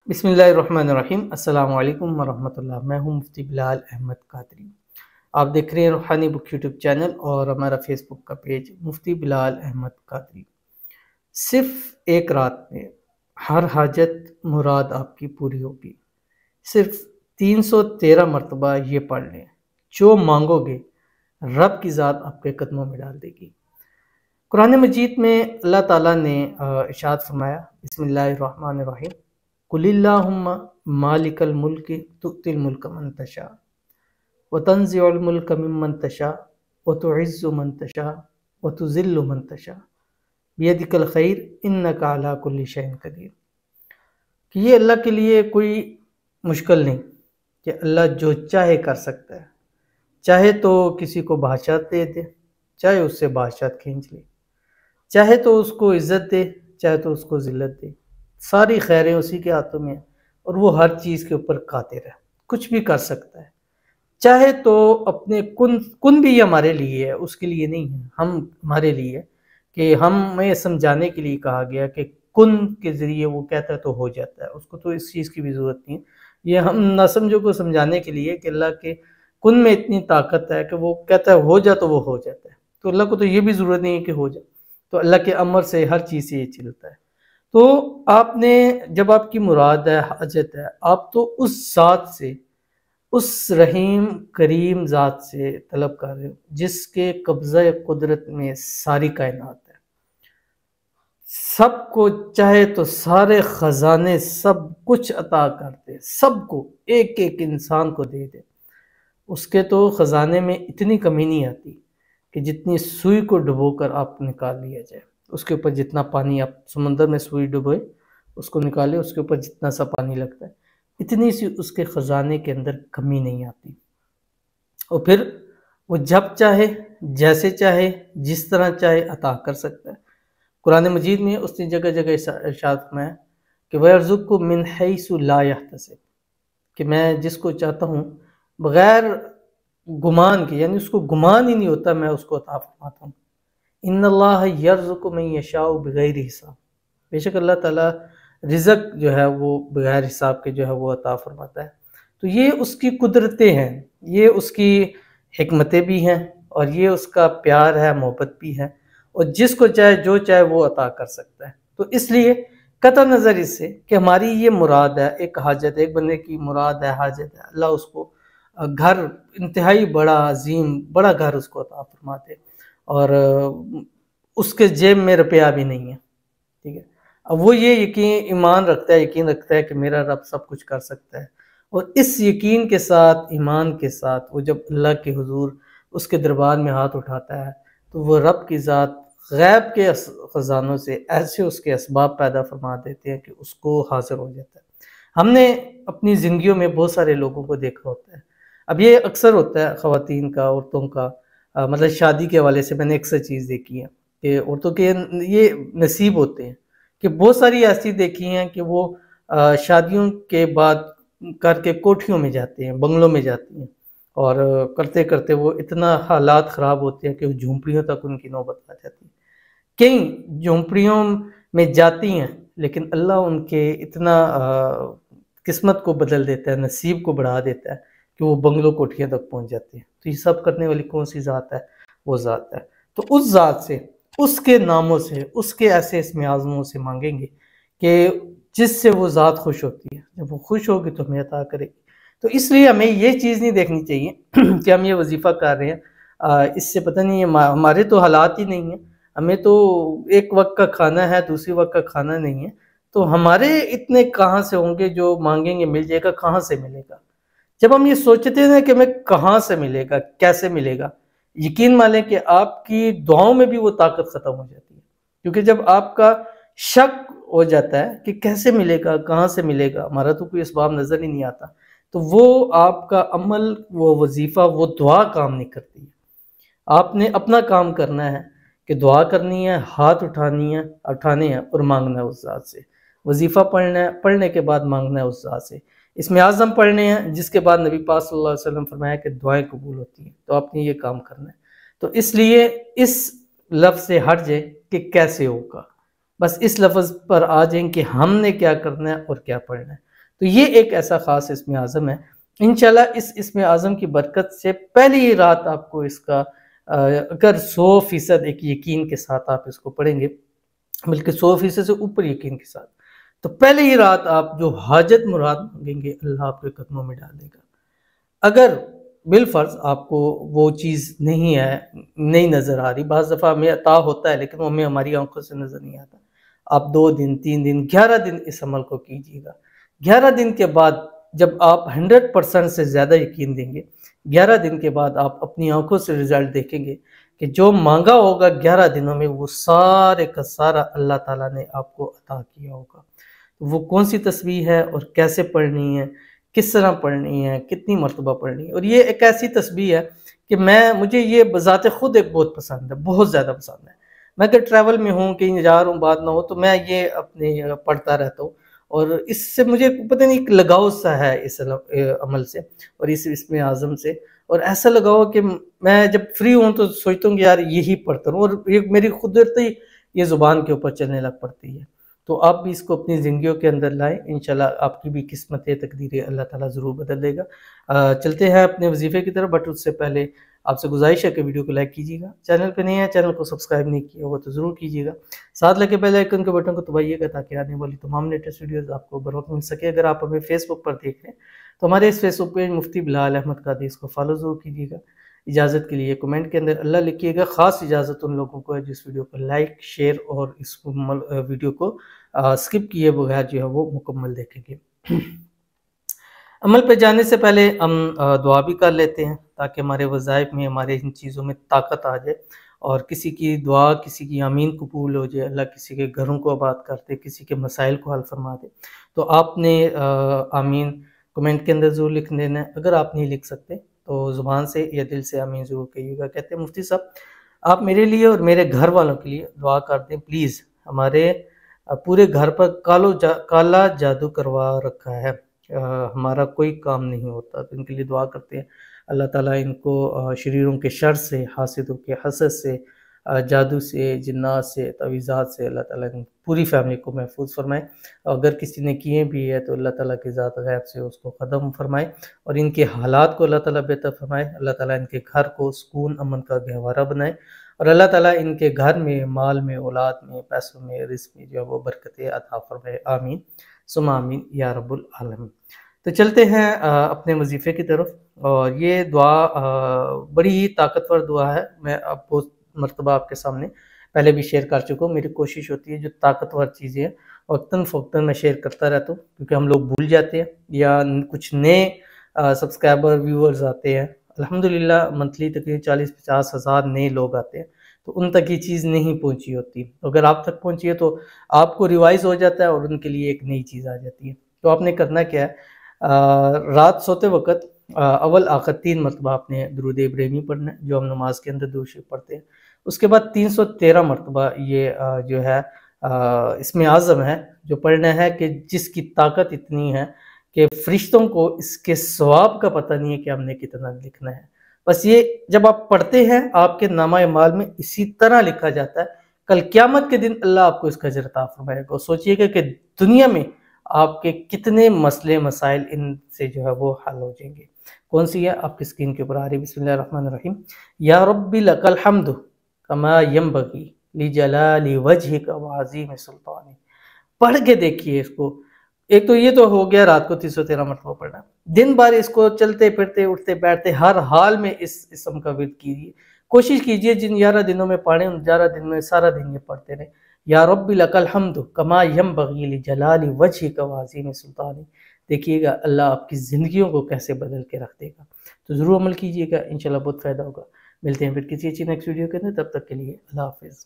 بسم اللہ الرحمن الرحیم۔ السلام علیکم ورحمۃ اللہ۔ میں ہوں مفتی بلال احمد قادری۔ آپ دیکھ رہے ہیں روحانی بک یوٹیوب چینل اور ہمارا فیس بک کا پیج مفتی بلال احمد قادری۔ صرف ایک رات میں ہر حاجت مراد آپ کی پوری ہوگی۔ صرف 313 مرتبہ یہ پڑھ لیں، جو مانگو گے رب کی ذات آپ کے قدموں میں ڈال دے گی۔ قرآن مجید میں اللہ تعالیٰ نے ارشاد فرمایا، بسم اللہ الرحمن الرحیم، قل اللہم مالک الملک تؤتی الملک من تشاء وتنزع الملک ممن تشاء وتعز من تشاء وتذل من تشاء بیدک الخیر انک علی کل شیء قدیر۔ کہ یہ اللہ کے لیے کوئی مشکل نہیں کہ اللہ جو چاہے کر سکتا ہے، چاہے تو کسی کو بادشاہ دے دے، چاہے اس سے بادشاہ کھینچ لے، چاہے تو اس کو عزت دے، چاہے تو اس کو ذلت دے، ساری خیریں اسی کے ہاتھوں میں ہیں اور وہ ہر چیز کے اوپر قادر ہے، کچھ بھی کر سکتا ہے۔ چاہے تو اپنے کن بھی ہمارے لیے ہے، اس کے لیے نہیں ہے، ہمارے لیے ہے کہ ہمیں سمجھانے کے لیے کہا گیا کہ کن کے ذریعے وہ کہتا ہے تو ہو جاتا ہے، اس کو تو اس چیز کی بھی ضرورت نہیں ہے۔ یہ ہم ناسمجھوں کو سمجھانے کے لیے کہ اللہ کے کن میں اتنی طاقت ہے کہ وہ کہتا ہے ہو جا تو وہ ہو جاتا ہے، تو اللہ کو تو یہ بھی ضرورت نہیں ہے کہ ہو جائے، تو اللہ کے امر سے ہر چیز سے یہ چلتا ہے۔ تو آپ نے جب آپ کی مراد ہے، حاجت ہے، آپ تو اس ذات سے، اس رحیم کریم ذات سے طلب کر رہے ہو جس کے قبضہ قدرت میں ساری کائنات ہے، سب کو چاہے تو سارے خزانے سب کچھ عطا کر دے، سب کو ایک ایک انسان کو دے دے، اس کے تو خزانے میں اتنی کمی نہیں آتی کہ جتنی سوئی کو ڈبو کر آپ نکال لیا جائے، اس کے اوپر جتنا پانی آپ سمندر میں سوئی ڈبوئے اس کو نکالے، اس کے اوپر جتنا سا پانی لگتا ہے، اتنی سی اس کے خزانے کے اندر کمی نہیں آتی، اور پھر وہ جب چاہے، جیسے چاہے، جس طرح چاہے عطا کر سکتا ہے۔ قرآن مجید میں اس نے جگہ جگہ ارشاد فرمایا کہ وَيَرْزُقُ مِنْ حَيْثُ لَا يَحْتَسِبُ، کہ میں جس کو چاہتا ہوں بغیر گمان کے، یعنی اس کو گمان ہی نہیں ہوتا، میں اس کو عطا فرماتا ہوں۔ ان اللہ یرزق من یشاء بغیر حساب، بے شک اللہ تعالیٰ رزق جو ہے وہ بغیر حساب کے جو ہے وہ عطا فرماتا ہے۔ تو یہ اس کی قدرتیں ہیں، یہ اس کی حکمتیں بھی ہیں، اور یہ اس کا پیار ہے، محبت بھی ہے، اور جس کو چاہے جو چاہے وہ عطا کر سکتا ہے۔ تو اس لیے قطع نظر اس سے کہ ہماری یہ مراد ہے، ایک حاجت، ایک بندے کی مراد ہے، حاجت ہے، اللہ اس کو گھر انتہائی بڑا عظیم بڑا گھر اس کو عطا فرماتے، اور اس کے جیب میں روپیہ بھی نہیں ہے، ٹھیک ہے۔ اب وہ یہ ایمان رکھتا ہے، یقین رکھتا ہے کہ میرا رب سب کچھ کر سکتا ہے، اور اس یقین کے ساتھ، ایمان کے ساتھ، وہ جب اللہ کے حضور اس کے دربار میں ہاتھ اٹھاتا ہے تو وہ رب کی ذات غیب کے خزانوں سے ایسے اس کے اسباب پیدا فرما دیتے ہیں کہ اس کو حاصل ہو جاتا ہے۔ ہم نے اپنی زندگیوں میں بہت سارے لوگوں کو دیکھا ہوتا ہے، اب یہ اکثر ہوتا ہے خواتین کا، عورتوں کا، مطلب شادی کے حوالے سے میں نے اکثر چیز دیکھی ہے کہ عورتوں کے یہ نصیب ہوتے ہیں کہ بہت ساری ایسی دیکھی ہیں کہ وہ شادیوں کے بعد کر کے کوٹھیوں میں جاتے ہیں، بنگلوں میں جاتی ہیں، اور کرتے کرتے وہ اتنا حالات خراب ہوتے ہیں کہ وہ جھونپڑیوں تک ان کی نوبت آ جاتی ہے۔ کئی جھونپڑیوں میں جاتی ہیں لیکن اللہ ان کے اتنا قسمت کو بدل دیتا ہے، نصیب کو بڑھا دیتا ہے کہ وہ بنگلوں کوٹھیاں تک پہنچ جاتے ہیں۔ تو یہ سب کرنے والی کون سی ذات ہے؟ وہ ذات ہے۔ تو اس ذات سے، اس کے ناموں سے، اس کے ایسے اسم اعظموں سے مانگیں گے کہ جس سے وہ ذات خوش ہوتی ہے، جب وہ خوش ہوگی تو ہمیں عطا کرے گی۔ تو اس لیے ہمیں یہ چیز نہیں دیکھنی چاہیے کہ ہم یہ وظیفہ کر رہے ہیں، اس سے پتہ نہیں ہمارے تو حالات ہی نہیں ہیں، ہمیں تو ایک وقت کا کھانا ہے، دوسری وقت کا کھانا نہیں ہے، تو ہمارے اتنے کہاں سے ہوں گے جو مانگیں گے مل جائے گا؟ کہاں سے ملے گا؟ جب ہم یہ سوچتے ہیں کہ ہمیں کہاں سے ملے گا، کیسے ملے گا، یقین مانیں کہ آپ کی دعاؤں میں بھی وہ طاقت ختم ہو جاتی ہے، کیونکہ جب آپ کا شک ہو جاتا ہے کہ کیسے ملے گا، کہاں سے ملے گا، ہمارا تو کوئی اسباب نظر ہی نہیں آتا، تو وہ آپ کا عمل، وہ وظیفہ، وہ دعا کام نہیں کرتی ہے۔ آپ نے اپنا کام کرنا ہے کہ دعا کرنی ہے، ہاتھ اٹھانے ہیں اور مانگنا ہے اس ذات سے، وظیفہ پڑھنا ہے، پڑھنے کے بعد مانگنا ہے اس ذات سے، اسم اعظم پڑھنے ہیں، جس کے بعد نبی پاک صلی اللہ علیہ وسلم فرمایا کہ دعائیں قبول ہوتی ہیں، تو آپ نے یہ کام کرنا ہے۔ تو اس لیے اس لفظ سے ہٹ جائے کہ کیسے ہوگا، بس اس لفظ پر آ جائیں کہ ہم نے کیا کرنا ہے اور کیا پڑھنا ہے۔ تو یہ ایک ایسا خاص اسم اعظم ہے. انشاءاللہ اس اسم اعظم کی برکت سے پہلی ہی رات آپ کو اس کا اگر 100% ایک یقین کے ساتھ آپ اس کو پڑھیں گے، بلکہ 100% سے اوپر یقین کے ساتھ، تو پہلے ہی رات آپ جو حاجت مراد مانگیں گے اللہ آپ کے قدموں میں ڈال دے گا. اگر بالفرض آپ کو وہ چیز نہیں ہے، نہیں نظر آ رہی، بعض دفعہ ہمیں عطا ہوتا ہے لیکن وہ ہمیں ہماری آنکھوں سے نظر نہیں آتا، آپ 2 دن 3 دن 11 دن اس عمل کو کیجیے گا. 11 دن کے بعد جب آپ 100% سے زیادہ یقین دیں گے، 11 دن کے بعد آپ اپنی آنکھوں سے رزلٹ دیکھیں گے کہ جو مانگا ہوگا 11 دنوں میں وہ سارے کا سارا اللہ تعالیٰ نے آپ کو عطا کیا ہوگا. وہ کون سی تسبیح ہے اور کیسے پڑھنی ہے، کس طرح پڑھنی ہے، کتنی مرتبہ پڑھنی ہے. اور یہ ایک ایسی تسبیح ہے کہ مجھے یہ بذات خود ایک بہت پسند ہے، بہت زیادہ پسند ہے. میں اگر ٹریول میں ہوں، کہیں جا رہا ہوں، بات نہ ہو تو میں یہ اپنے پڑھتا رہتا ہوں، اور اس سے مجھے پتہ نہیں ایک لگاؤ سا ہے اس عمل سے اور اس اسم اعظم سے. اور ایسا لگاؤ کہ میں جب فری ہوں تو سوچتا ہوں کہ یار یہی پڑھتا ہوں، اور یہ میری قدرتی یہ زبان کے اوپر چلنے لگ پڑتی ہے. تو آپ بھی اس کو اپنی زندگیوں کے اندر لائیں، انشاءاللہ آپ کی بھی قسمت تقدیر اللہ تعالیٰ ضرور بدل دے گا. چلتے ہیں اپنے وظیفے کی طرف، بٹ اس سے پہلے آپ سے گزارش ہے کہ ویڈیو کو لائک کیجیے گا، چینل پہ نہیں ہے چینل کو سبسکرائب نہیں کیا ہوا تو ضرور کیجیے گا، ساتھ لگے بیل آئیکن کے بٹن کو دبائیے گا تاکہ آنے والی تمام لیٹسٹ ویڈیوز آپ کو بروقت مل سکے. اگر آپ ہمیں فیس بک پر دیکھ رہے ہیں تو ہمارے اس فیس بک پیج مفتی بلال احمد قادری اس کو فالو ضرور کیجیے گا. اجازت کے لیے کمنٹ کے اندر اللہ لکھیے گا. خاص اجازت ان لوگوں کو ہے جس ویڈیو کو لائک شیئر اور اس ویڈیو کو سکپ کیے بغیر جو ہے وہ مکمل دیکھیں گے. عمل پہ جانے سے پہلے ہم دعا بھی کر لیتے ہیں تاکہ ہمارے وظائف میں، ہمارے ان چیزوں میں طاقت آ جائے، اور کسی کی دعا، کسی کی آمین قبول ہو جائے، اللہ کسی کے گھروں کو آباد کر دے، کسی کے مسائل کو حل فرما دے. تو آپ نے آمین کمنٹ کے اندر ضرور لکھ دینا ہے. اگر آپ نہیں لکھ سکتے تو زبان سے یا دل سے آمین ضرور کہیے گا. کہتے ہیں مفتی صاحب آپ میرے لیے اور میرے گھر والوں کے لیے دعا کر دیں پلیز، ہمارے پورے گھر پر کالا جادو کروا رکھا ہے، ہمارا کوئی کام نہیں ہوتا. تو ان کے لیے دعا کرتے ہیں اللہ تعالیٰ ان کو شریروں کے شر سے، حاسدوں کے حسد سے، جادو سے، جنات سے، تعویذات سے اللہ تعالیٰ ان پوری فیملی کو محفوظ فرمائے. اگر کسی نے کیے بھی ہے تو اللہ تعالیٰ کی ذات غیب سے اس کو ختم فرمائے اور ان کے حالات کو اللہ تعالیٰ بہتر فرمائے. اللہ تعالیٰ ان کے گھر کو سکون امن کا گہوارہ بنائے اور اللہ تعالیٰ ان کے گھر میں، مال میں، اولاد میں، پیسوں میں، رزق میں جو ہے وہ برکتیں عطا فرمائے. آمین ثم آمین یا رب العالمین. تو چلتے ہیں اپنے وظیفے کی طرف، اور یہ دعا بڑی ہی طاقتور دعا ہے. میں اب بہت مرتبہ آپ کے سامنے پہلے بھی شیئر کر چکا ہوں. میری کوشش ہوتی ہے جو طاقتور چیزیں ہیں وقتاً فوقتاً میں شیئر کرتا رہتا ہوں، کیونکہ ہم لوگ بھول جاتے ہیں یا کچھ نئے سبسکرائبر ویورز آتے ہیں. الحمدللہ منتھلی تقریباً 40-50 ہزار نئے لوگ آتے ہیں، تو ان تک یہ چیز نہیں پہنچی ہوتی. اگر آپ تک پہنچی ہے تو آپ کو ریوائز ہو جاتا ہے اور ان کے لیے ایک نئی چیز آ جاتی ہے. تو آپ نے کرنا کیا ہے، رات سوتے وقت اول آخر 3 مرتبہ آپ نے درود ابراہیمی پڑھنا ہے جو ہم نماز کے اندر درود شریف پڑھتے ہیں. اس کے بعد 313 مرتبہ یہ جو ہے اسم اعظم ہے جو پڑھنا ہے، کہ جس کی طاقت اتنی ہے کہ فرشتوں کو اس کے ثواب کا پتہ نہیں ہے کہ ہم نے کتنا لکھنا ہے. بس یہ جب آپ پڑھتے ہیں آپ کے نامہ اعمال میں اسی طرح لکھا جاتا ہے. کل قیامت کے دن اللہ آپ کو اس کا اجر عطا فرمائے گا. سوچئے گا کہ دنیا میں آپ کے کتنے مسئلے مسائل ان سے جو ہے وہ حل ہو جائیں گے. کون سی ہے آپ کی اسکرین کے اوپر آ رہی. بسم اللہ الرحمن الرحیم. یا ربی لک الحمد کما ینبغی لجلال وجہک وعظیم سلطانک. پڑھ کے دیکھیے اس کو. ایک تو یہ تو ہو گیا رات کو 313 مرتبہ پڑھنا. دن بھر اس کو چلتے پھرتے اٹھتے بیٹھتے ہر حال میں اس اسم کا ورد کیجیے. کوشش کیجیے جن 11 دنوں میں پڑھیں ان 11 دن میں سارا دن یہ پڑھتے رہیں. یا رب لک الحمد کما ینبغی لجلال وجہک وعظیم سلطانک. دیکھیے گا اللہ آپ کی زندگیوں کو کیسے بدل کے رکھ دے گا. تو ضرور عمل کیجیے گا، انشاءاللہ بہت فائدہ ہوگا. ملتے ہیں پھر کسی اچھی نیکسٹ ویڈیو کے اندر، تب تک کے لیے اللہ حافظ.